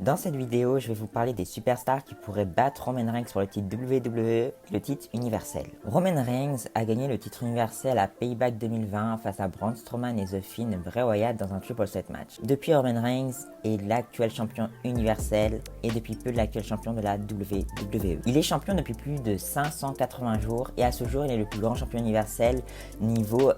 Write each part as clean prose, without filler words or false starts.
Dans cette vidéo, je vais vous parler des superstars qui pourraient battre Roman Reigns pour le titre WWE et le titre universel. Roman Reigns a gagné le titre universel à Payback 2020 face à Braun Strowman et The Fiend Bray Wyatt dans un triple threat match. Depuis, Roman Reigns est l'actuel champion universel et depuis peu l'actuel champion de la WWE. Il est champion depuis plus de 580 jours et à ce jour, il est le plus grand champion universel niveau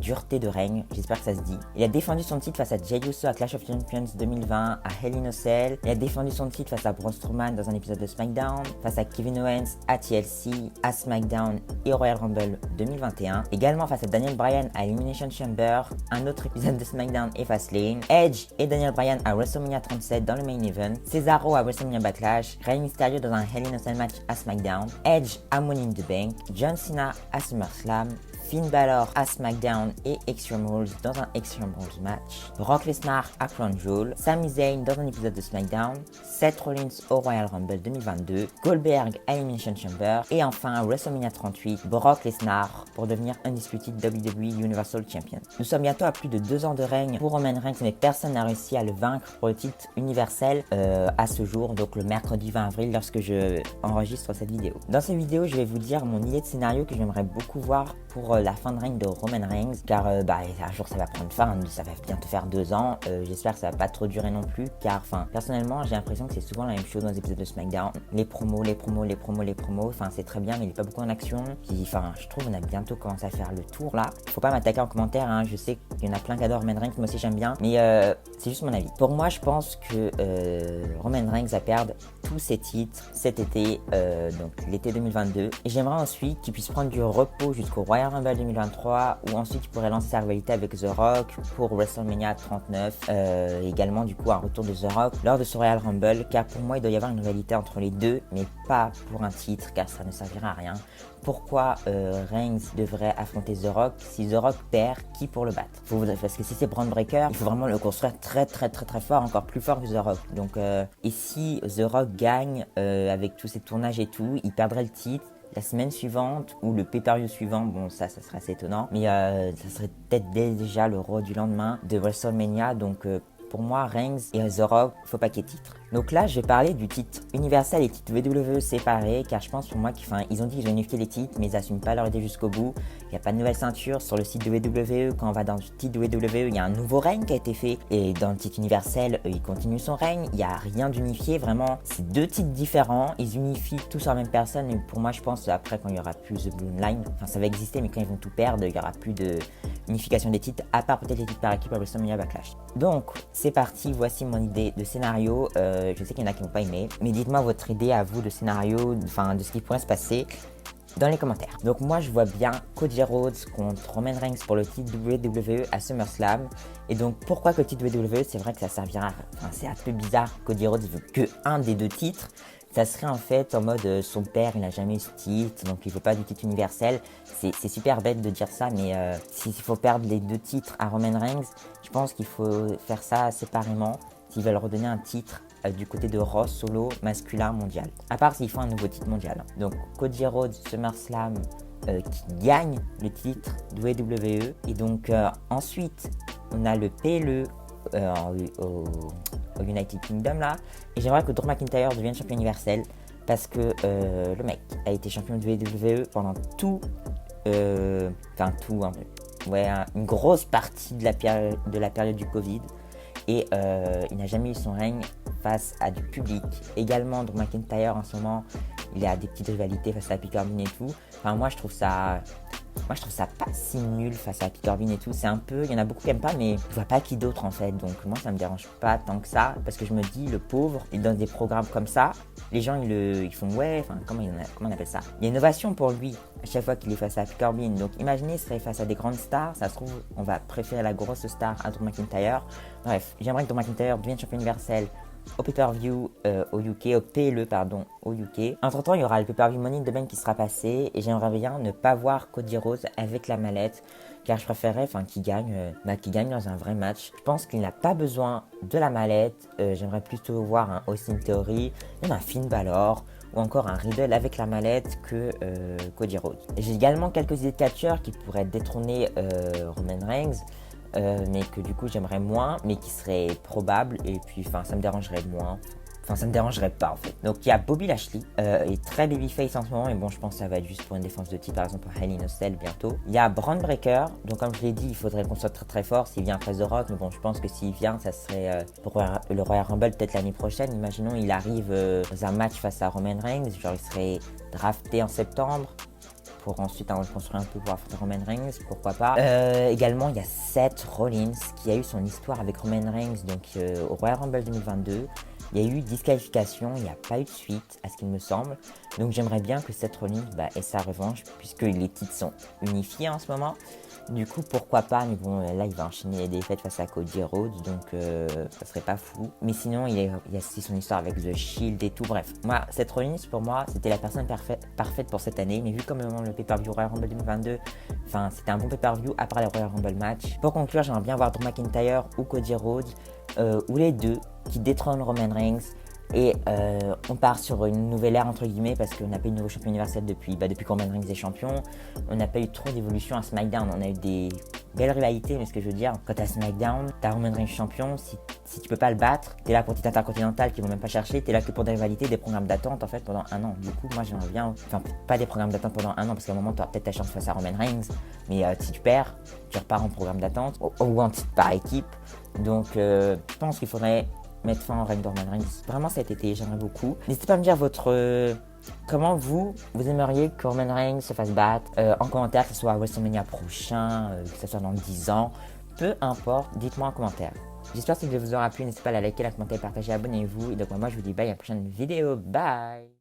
dureté de règne, j'espère que ça se dit. Il a défendu son titre face à Jey Uso à Clash of Champions 2020, à Hell in a Cell. Il a défendu son titre face à Braun Strowman dans un épisode de SmackDown, face à Kevin Owens à TLC, à SmackDown et Royal Rumble 2021. Également face à Daniel Bryan à Elimination Chamber, un autre épisode de SmackDown et Fastlane. Edge et Daniel Bryan à WrestleMania 37 dans le main event. Cesaro à WrestleMania Backlash. Rey Mysterio dans un Hell in a Cell match à SmackDown. Edge à Money in the Bank. John Cena à SummerSlam. Finn Balor à SmackDown et Extreme Rules dans un Extreme Rules match. Brock Lesnar à Crown Jewel. Sami Zayn dans un épisode de SmackDown. Seth Rollins au Royal Rumble 2022. Goldberg à Elimination Chamber. Et enfin à WrestleMania 38, Brock Lesnar pour devenir undisputed WWE Universal Champion. Nous sommes bientôt à plus de 2 ans de règne pour Roman Reigns, mais personne n'a réussi à le vaincre pour le titre universel à ce jour, donc le mercredi 20 avril lorsque je enregistre cette vidéo. Dans cette vidéo, je vais vous dire mon idée de scénario que j'aimerais beaucoup voir pour la fin de règne de Roman Reigns, car un jour ça va prendre fin, ça va bientôt faire 2 ans, j'espère que ça va pas trop durer non plus, car personnellement j'ai l'impression que c'est souvent la même chose dans les épisodes de SmackDown, les promos, c'est très bien mais il est pas beaucoup en action, puis je trouve on a bientôt commencé à faire le tour là. Faut pas m'attaquer en commentaire, hein. Je sais qu'il y en a plein qui adorent Roman Reigns, moi aussi j'aime bien, mais c'est juste mon avis. Pour moi je pense que Roman Reigns va perdre tous ses titres cet été, donc l'été 2022, et j'aimerais ensuite qu'il puisse prendre du repos jusqu'au Royal Rumble 2023, ou ensuite il pourrait lancer sa rivalité avec The Rock pour WrestleMania 39, également du coup un retour de The Rock lors de ce Royal Rumble, car pour moi il doit y avoir une rivalité entre les deux, mais pas pour un titre car ça ne servira à rien. Pourquoi Reigns devrait affronter The Rock? Si The Rock perd, qui pour le battre? Parce que si c'est Braun Breaker, il faut vraiment le construire très fort, encore plus fort que The Rock. Donc, et si The Rock gagne avec tous ces tournages et tout, il perdrait le titre la semaine suivante ou le pay-per-view suivant. Bon, ça serait assez étonnant, mais ça serait peut-être déjà le Raw du lendemain de WrestleMania. Donc pour moi, Reigns et The Rock, faut pas qu'il y ait titre. Donc là, je vais parler du titre universel et titre WWE séparés, car je pense pour moi qu'ils ont dit qu'ils ont unifié les titres, mais ils n'assument pas leur idée jusqu'au bout. Il n'y a pas de nouvelle ceinture sur le site de WWE. Quand on va dans le titre de WWE, il y a un nouveau règne qui a été fait, et dans le titre universel, il continue son règne. Il n'y a rien d'unifié, vraiment. C'est 2 titres différents. Ils unifient tous en même personne, et pour moi, je pense après quand il y aura plus de Bloodline, ça va exister, mais quand ils vont tout perdre, il y aura plus de unification des titres, à part peut-être les titres par équipe à WrestleMania Backlash. Donc, c'est parti, voici mon idée de scénario. Je sais qu'il y en a qui n'ont pas aimé, mais dites-moi votre idée à vous de scénario, de ce qui pourrait se passer dans les commentaires. Donc moi je vois bien Cody Rhodes contre Roman Reigns pour le titre WWE à SummerSlam. Et donc pourquoi que le titre WWE? C'est vrai que ça servira, c'est un peu bizarre, Cody Rhodes veut que un des 2 titres. Ça serait en fait en mode son père il n'a jamais eu ce titre, donc il veut pas du titre universel. C'est super bête de dire ça, mais s'il faut perdre les 2 titres à Roman Reigns, je pense qu'il faut faire ça séparément s'ils veulent redonner un titre du côté de Raw solo masculin mondial. À part s'ils font un nouveau titre mondial. Donc Cody Rhodes SummerSlam qui gagne le titre de WWE. Et donc ensuite on a le PLE au United Kingdom là. Et j'aimerais que Drew McIntyre devienne champion universel, parce que le mec a été champion de WWE pendant une grosse partie de la période du Covid. Et il n'a jamais eu son règne face à du public. Également, Drew McIntyre en ce moment, il a des petites rivalités face à Happy Corbin et tout. Moi je trouve ça pas si nul face à Happy Corbin et tout. C'est un peu, il y en a beaucoup qui aiment pas, mais je vois pas qui d'autre en fait. Donc moi ça me dérange pas tant que ça, parce que je me dis, le pauvre, et dans des programmes comme ça, les gens ils font comment on appelle ça, l'innovation pour lui à chaque fois qu'il est face à Happy Corbin. Donc imaginez, ce serait face à des grandes stars, ça se trouve on va préférer la grosse star à Drew McIntyre. Bref, j'aimerais que Drew McIntyre devienne champion universel au pay-per-view au UK, au PLE pardon, au UK. Entre temps, il y aura le pay-per-view Money in the Bank qui sera passé, et j'aimerais bien ne pas voir Cody Rhodes avec la mallette, car je préférerais qu'il gagne dans un vrai match. Je pense qu'il n'a pas besoin de la mallette. J'aimerais plutôt voir un Austin Theory, même un Finn Balor, ou encore un Riddle avec la mallette que Cody Rhodes. J'ai également quelques idées de catcheurs qui pourraient détrôner Roman Reigns. Mais que du coup j'aimerais moins, mais qui serait probable, et puis ça me dérangerait moins. Enfin, ça me dérangerait pas en fait. Donc il y a Bobby Lashley, est très babyface en ce moment, et bon, je pense que ça va être juste pour une défense de titre, par exemple pour Hell in a Cell bientôt. Il y a Braun Breaker, donc comme je l'ai dit, il faudrait qu'on soit très très fort s'il vient après The Rock, mais bon, je pense que s'il vient, ça serait pour le Royal Rumble peut-être l'année prochaine. Imaginons il arrive dans un match face à Roman Reigns, genre il serait drafté en septembre, pour ensuite construire un peu pour affronter Roman Reigns, pourquoi pas. Également, il y a Seth Rollins qui a eu son histoire avec Roman Reigns donc, au Royal Rumble 2022. Il y a eu disqualification, il n'y a pas eu de suite à ce qu'il me semble. Donc j'aimerais bien que Seth Rollins ait sa revanche puisque les titres sont unifiés en ce moment. Du coup, pourquoi pas, mais bon, là, il va enchaîner les défaites face à Cody Rhodes, donc ça serait pas fou. Mais sinon, il y a aussi son histoire avec The Shield et tout. Bref, moi, Seth Rollins, pour moi, c'était la personne parfaite pour cette année. Mais vu comme le pay-per-view Royal Rumble 2022, enfin, c'était un bon pay-per-view à part les Royal Rumble match. Pour conclure, j'aimerais bien voir Drew McIntyre ou Cody Rhodes, ou les deux, qui détrônent Roman Reigns. Et on part sur une nouvelle ère entre guillemets parce qu'on n'a pas eu de nouveau champion universel depuis que Roman Reigns est champion. On n'a pas eu trop d'évolution à SmackDown. On a eu des belles rivalités, mais ce que je veux dire, quand t'as SmackDown, t'as Roman Reigns champion, si tu peux pas le battre, t'es là pour titre intercontinental qu'ils vont même pas chercher, t'es là que pour des rivalités, des programmes d'attente en fait pendant un an. Du coup, moi j'aimerais bien, enfin pas des programmes d'attente pendant un an parce qu'à un moment t'auras peut-être ta chance face à Roman Reigns, mais si tu perds, tu repars en programme d'attente ou en titre par équipe. Donc je pense qu'il faudrait mettre fin au règne de Roman Reigns vraiment cet été, j'aimerais beaucoup. N'hésitez pas à me dire comment vous aimeriez que Roman Reigns se fasse battre en commentaire, que ce soit à WrestleMania prochain, que ce soit dans 10 ans, peu importe, dites-moi en commentaire. J'espère que ça vous aura plu, n'hésitez pas à la liker, la commenter, partager, abonnez-vous. Et donc moi je vous dis bye à la prochaine vidéo, bye.